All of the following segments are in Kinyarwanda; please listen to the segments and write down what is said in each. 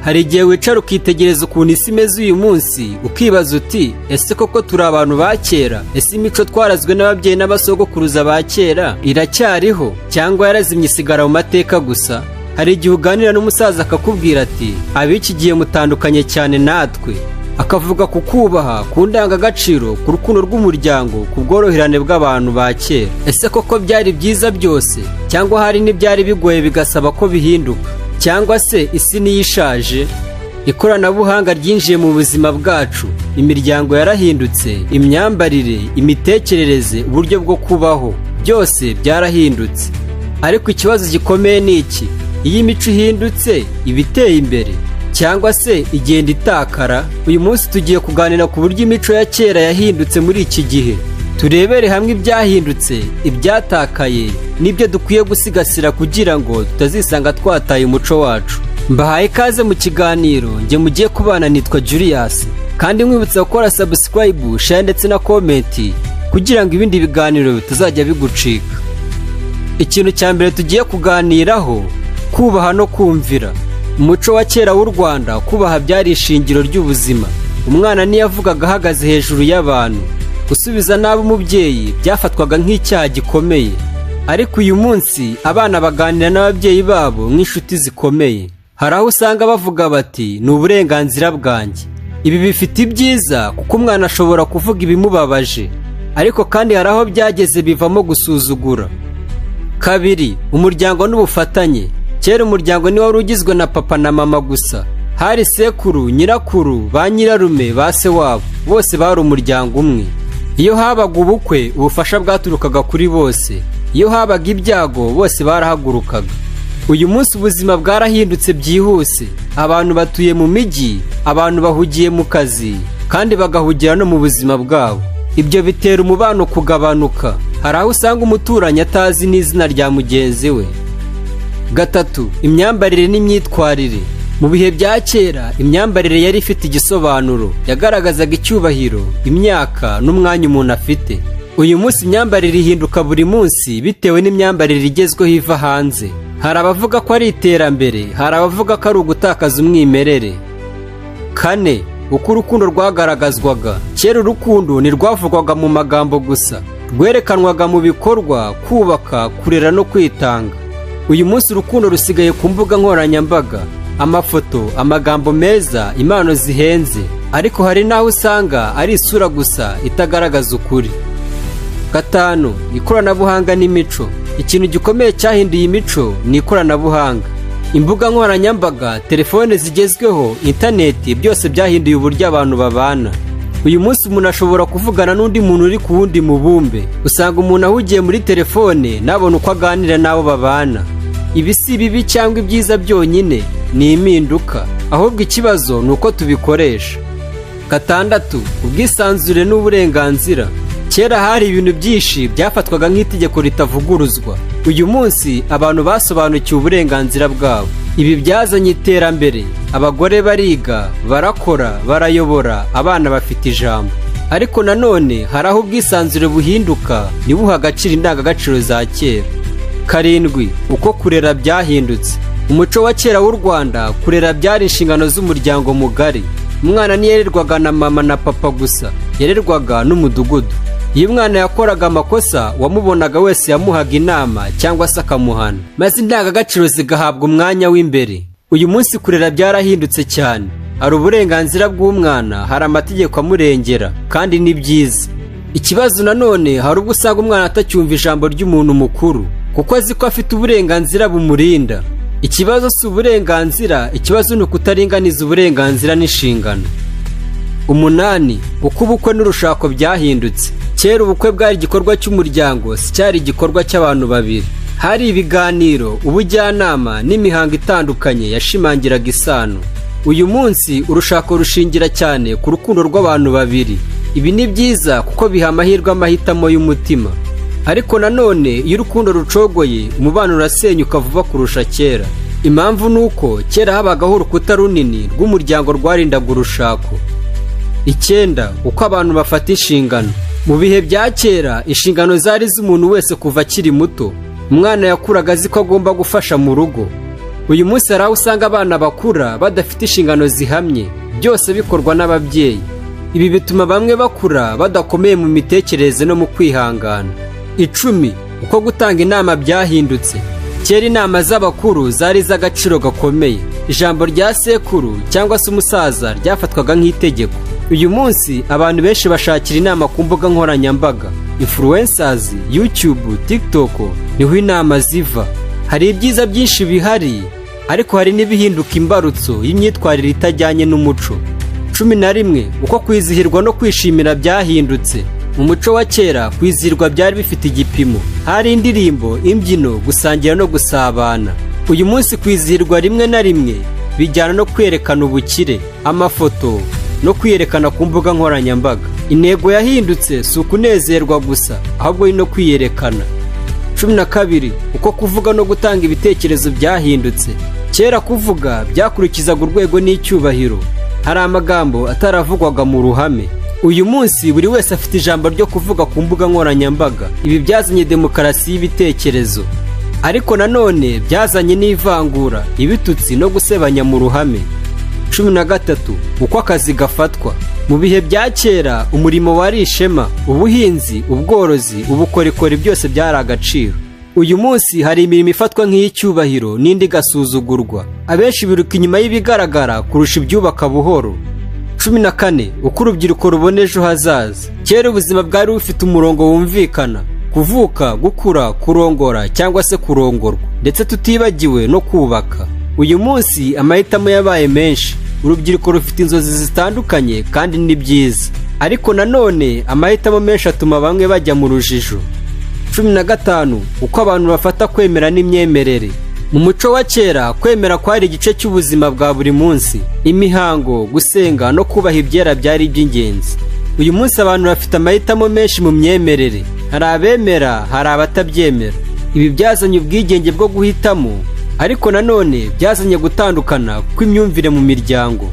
hari igihe wicara ukitegereza ukuntu isi imeze uyu munsi ukibaza uti ese koko turi abantu ba kera? Ese imico twarazwe n'ababyeyi n'abasogokuruza ba kera iracyariho cyangwa yarazimye isigara mu mateka gusa? Hari igihe uganira n'umusaza akakubwira ati ab'iki gihe mutandukanye cyane natwe, akavuga ku kubaha, ku ndangagaciro, ku rukundo rw'umuryango, ku bworoherane bw'abantu ba kera. Ese koko byari byiza byose cyangwa hari n'ibyari bigoye bigasaba ko bihinduka? Cyangwa se isi niyo ishaje? Ikoranabuhanga ryinjiye mu buzima bwacu, imiryango yarahindutse, imyambarire, imitekerereze, uburyo bwo kubaho byose byarahindutse. Ariko ikibazo gikomeye ni iki? Iyo imico ihindutse iba iteye imbere cyangwa se igenda itakara? Uyu munsi tugiye kuganira ku buryo imico ya kera yahindutse muri iki gihe. Turebere hamwe ibyahindutse, ibyatakaye n'ibyo dukwiye gusigasira kugira ngo tutazisanga twataye umuco wacu. Mbahaye ikaze mu kiganiro, njye mugiye kubana nitwa Julius, kandi nkwibutsa gukora subscribe, share ndetse na comment kugira ngo ibindi biganiro bitazajya bigucika. Ikintu cya mbere tugiye kuganiraho, kubaha no kumvira. Umuco wa kera w'u Rwanda, kubaha byari ishingiro ry'ubuzima. Umwana niyavugaga ahagaze hejuru y'abantu. Gusubiza nabi umubyeyi byafatwaga nk'icyaha gikomeye. Ariko uyu munsi abana baganira n'ababyeyi babo nk'inshuti zikomeye. Hari aho usanga bavuga bati ni uburenganzira bwanjye. Ibi bifite ibyiza kuko umwana ashobora kuvuga ibimubabaje, ariko kandi hari aho byageze bivamo gusuzugura. Kabiri, umuryango n'ubufatanye. Kera umuryango ni wari ugizwe na papa na mama gusa. Hari sekuru, nyirakuru, ba nyirarume, ba se wabo, bose bari umuryango umwe. Iyo habaga ubukwe, ubufasha bwaturukaga kuri bose. Iyo habaga ibyago, bose barahagurukaga. Uyu munsi ubuzima bwarahindutse byihuse. Abantu batuye mu mijyi, abantu bahugiye mu kazi, kandi bagahugira no mu buzima bwabo. Ibyo bitera umubano kugabanuka. Hari aho usanga umuturanyi atazi n'izina rya mugenzi we. Gatatu, imyambarire n'imyitwarire. Mu bihe bya kera, imyambarire yari ifite igisobanuro, yagaragazaga icyubahiro, imyaka n'umwanya umuntu afite. Uyu munsi imyambarire ihinduka buri munsi bitewe n'imyambarire igezweho iva hanze. Hari abavuga ko ari iterambere, hari abavuga ko ari ugutakaza umwimerere. Kane, uko urukundo rwagaragazwaga. Kera urukundo ntirwavugwaga mu magambo gusa, rwerekanwaga mu bikorwa, kubaka, kurera no kwitanga. Uyu munsi urukundo rusigaye ku mbuga nkoranyambaga, amafoto, amagambo meza, impano zihenze. Ariko hari n'aho usanga ari isura gusa itagaragaza ukuri. Gatanu, ikoranabuhanga n'imico. Ikintu gikomeye cyahinduye imico ni ikoranabuhanga. Imbuga nkoranyambaga, telefone zigezweho, interineti, byose byahinduye uburyo abantu babana. Uyu munsi umuntu ashobora kuvugana n'undi muntu uri ku wundi mubumbe. Usanga umuntu ahugiye muri telefone nabona uko aganira n'abo babana. Ibi si bibi cyangwa ibyiza byonyine, ni impinduka. Ahubwo ikibazo ni uko tubikoresha. Gatandatu, ubwisanzure n'uburenganzira. Kera hari ibintu byinshi byafatwaga nk'itegeko ritavuguruzwa. Uyu munsi abantu basobanukiwe uburenganzira bwabo. Ibi byazanye iterambere. Abagore bariga, barakora, barayobora, abana bafite ijambo. Ariko nanone hari aho ubwisanzure buhinduka ntibuhe agaciro indangagaciro za kera. Karindwi, uko kurera byahindutse. Umuco wa kera w'u Rwanda, kurera byari inshingano z'umuryango mugari. Umwana ntiyererwaga na mama na papa gusa, yererwaga n'umudugudu. Iyo umwana yakoraga amakosa, wamubonaga wese yamuhaga inama cyangwa se akamuhana, maze indangagaciro zigahabwa umwanya w'imbere. Uyu munsi kurera byarahindutse cyane. Hari uburenganzira bw'umwana, hari amategeko amurengera, kandi ni byiza. Ikibazo nanone hari ubwo usanga umwana atacyumva ijambo ry'umuntu mukuru, kuko azi ko afite uburenganzira bumurinda. Ikibazo si uburenganzira, ikibazo ni ukutaringaniza uburenganzira n'inshingano. Umunani, uko ubukwe n'urushako byahindutse. Kera ubukwe bwari igikorwa cy'umuryango, si cyari igikorwa cy'abantu babiri. Hari ibiganiro, ubujyanama n'imihango itandukanye yashimangiraga isano. Uyu munsi urushako rushingira cyane ku rukundo rw'abantu babiri. Ibi ni byiza kuko biha amahirwe amahitamo y'umutima. Ariko nanone iyo urukundo rucogoye, umubano urasenyuka vuba kurusha kera. Impamvu ni uko kera habagaho urukuta runini rw'umuryango rwarindaga urushako. 9, uko abantu bafata inshingano. Mu bihe bya kera inshingano zari z'umuntu wese kuva akiri muto. Umwana yakuraga azi ko agomba gufasha mu rugo. uyu munsi hari aho usanga abana bakura badafite inshingano zihamye, byose bikorwa n'ababyeyi. Ibi bituma bamwe bakura badakomeye mu mitekerereze no mu kwihangana. 10. Uko gutanga inama byahindutse. Kera inama z'abakuru zari iz'agaciro gakomeye. Ijambo rya sekuru cyangwa se umusaza ryafatwaga nk'itegeko. Uyu munsi abantu benshi bashakira inama ku mbuga nkoranyambaga, influencers, YouTube, TikTok, niho inama ziva. Hari ibyiza byinshi bihari, ariko hari n'ibihinduka imbarutso y'imyitwarire itajyanye n'umuco. 11. Uko kwizihirwa no kwishimira byahindutse. Mu muco wa kera kwizihirwa byari bifite igipimo. Hari indirimbo, imbyino, gusangira no gusabana. Uyu munsi kwizihirwa rimwe na rimwe bijyana no kwerekana ubukire, amafoto no kwiyerekana ku mbuga nkoranyambaga. Intego yahindutse si ukunezerwa gusa, ahubwo ni no kwiyerekana. 12. Uko kuvuga no gutanga ibitekerezo byahindutse. Kera kuvuga byakurikizaga urwego n'icyubahiro. Hari amagambo ataravugwaga mu ruhame. Uyu munsi buri wese afite ijambo ryo kuvuga ku mbuga nkoranyambaga. Ibi byazanye demokarasi y'ibitekerezo, ariko nanone byazanye n'ivangura, ibitutsi no gusebanya mu ruhame. 13. Uko akazi gafatwa. Mu bihe bya kera umurimo wari ishema, ubuhinzi, ubworozi, ubukorikori byose byari agaciro. Uyu munsi hari imirimo ifatwa nk'iyicyubahiro n'indi gasuzugurwa. Abenshi biruka inyuma y'ibigaragara kurusha ibyubaka buhoro. 14. Uko urubyiruko rubona ejo hazaza. Kera ubuzima bwari bufite umurongo wumvikana: kuvuka, gukura, kurongora cyangwa se kurongorwa, ndetse tutibagiwe no kubaka. Uyu munsi amahitamo yabaye menshi. Urubyiruko rufite inzozi zitandukanye kandi ni byiza, ariko nanone amahitamo menshi atuma bamwe bajya mu rujijo. 15. Uko abantu bafata kwemera n'imyemerere. Mu muco wa kera kwemera kwari igice cy'ubuzima bwa buri munsi. Imihango, gusenga no kubaha ibyera byari iby'ingenzi. Uyu munsi abantu bafite amahitamo menshi mu myemerere. Hari abemera, hari abatabyemera. Ibi byazanye ubwigenge bwo guhitamo, ariko nanone byazanye gutandukana kw'imyumvire mu miryango.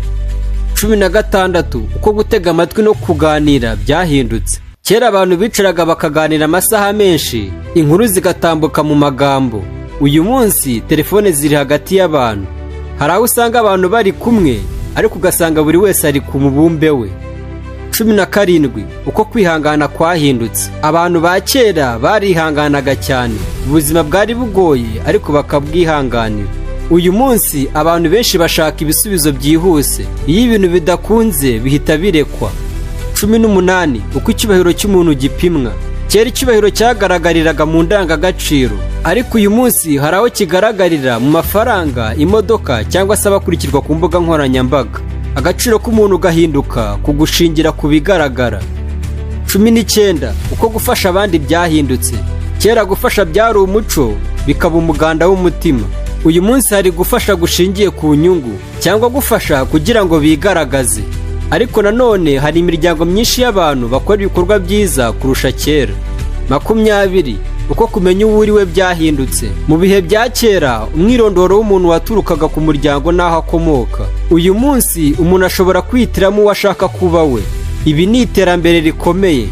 16. Uko gutega amatwi no kuganira byahindutse. Kera abantu bicaraga bakaganira amasaha menshi, inkuru zigatambuka mu magambo. Uyu munsi telefone ziri hagati y'abantu. Hari aho usanga abantu bari kumwe, ariko ugasanga buri wese ari ku mubumbe we. 17. Uko kwihangana kwahindutse. Abantu ba kera barihanganaga cyane, ubuzima bwari bugoye ariko bakabwihanganira. Uyu munsi abantu benshi bashaka ibisubizo byihuse, iyo ibintu bidakunze bihita birekwa. 18. Uko icyubahiro cy'umuntu gipimwa. Kera icyubahiro cyagaragariraga mu ndangagaciro, ariko uyu munsi hari aho kigaragarira mu mafaranga, imodoka cyangwa se abakurikirwa ku mbuga nkoranyambaga. Agaciro k'umuntu gahinduka ku gushingira ku bigaragara. 19. Uko gufasha abandi byahindutse. Kera gufasha byari umuco, bikaba umuganda w'umutima. Uyu munsi hari gufasha gushingiye ku nyungu, cyangwa gufasha kugira ngo bigaragaze. Ariko nanone hari imiryango myinshi y'abantu bakora ibikorwa byiza kurusha kera. 20. Uko kumenya uwo uri we byahindutse. Mu bihe bya kera umwirondoro w'umuntu waturukaga ku muryango n'aho akomoka. Uyu munsi umuntu ashobora kwihitiramo uwo ashaka kuba we. Ibi ni iterambere rikomeye,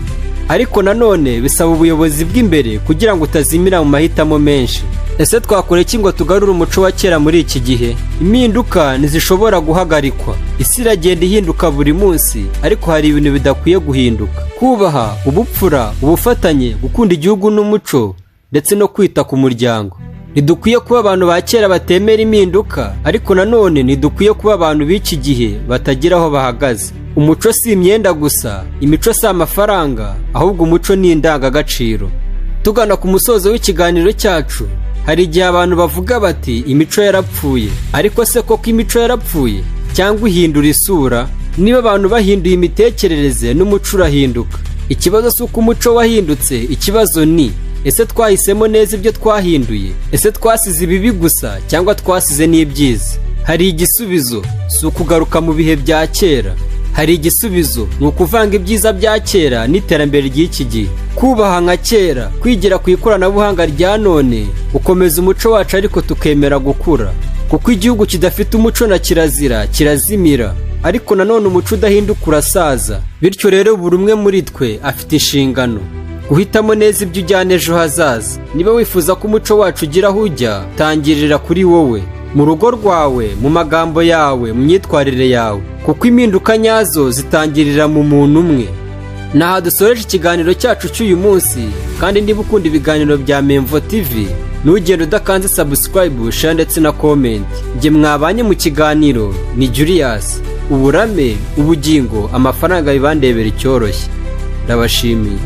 ariko nanone bisaba ubuyobozi bw'imbere kugira ngo utazimira mu mahitamo menshi. Ese twakora iki ngo tugarure umuco wa kera muri iki gihe? Impinduka ntizishobora guhagarikwa. Isi iragenda ihinduka buri munsi, ariko hari ibintu bidakwiye guhinduka: kubaha, ubupfura, ubufatanye, gukunda igihugu n'umuco, ndetse no kwita ku muryango. Ntidukwiye kuba abantu ba kera batemera impinduka, ariko nanone ntidukwiye kuba abantu b'iki gihe batagira aho bahagaze. Umuco si imyenda gusa, imico si amafaranga, ahubwo umuco ni indangagaciro. Tugana ku musozo w'ikiganiro cyacu, hari igihe abantu bavuga bati imico yarapfuye. Ariko se koko imico yarapfuye cyangwa ihindura isura? Niba abantu bahinduye imitekerereze n'umuco urahinduka. Ikibazo si uko umuco wahindutse, ikibazo ni ese twahisemo neza ibyo twahinduye? Ese twasize ibibi gusa cyangwa twasize n'ibyiza? Hari igisubizo, si ukugaruka mu bihe bya kera. Hari igisubizo, ni ukuvanga ibyiza bya kera n'iterambere ry'iki gihe. Kubaha nka kera, kwigira ku ikoranabuhanga rya none, gukomeza umuco wacu ariko tukemera gukura. Kuko igihugu kidafite umuco na kirazira kirazimira, ariko nanone umuco udahinduka urasaza. Bityo rero buri umwe muri twe afite inshingano guhitamo neza ibyo ujyana ejo hazaza. Niba wifuza ko umuco wacu ugira aho ujya, tangirira kuri wowe. mu rugo rwawe, mu magambo yawe, mu myitwarire yawe, kuko impinduka nyazo zitangirira mu muntu umwe. Naha dusoreje ikiganiro cyacu cy'uyu munsi, kandi niba ukunda ibiganiro bya Memvo TV, ntugende udakanze subscribe, share ndetse na comment. Jye mwabanye mu kiganiro ni Julius. Uburame, ubugingo, amafaranga bibandebera icyoroshye. Ndabashimiye.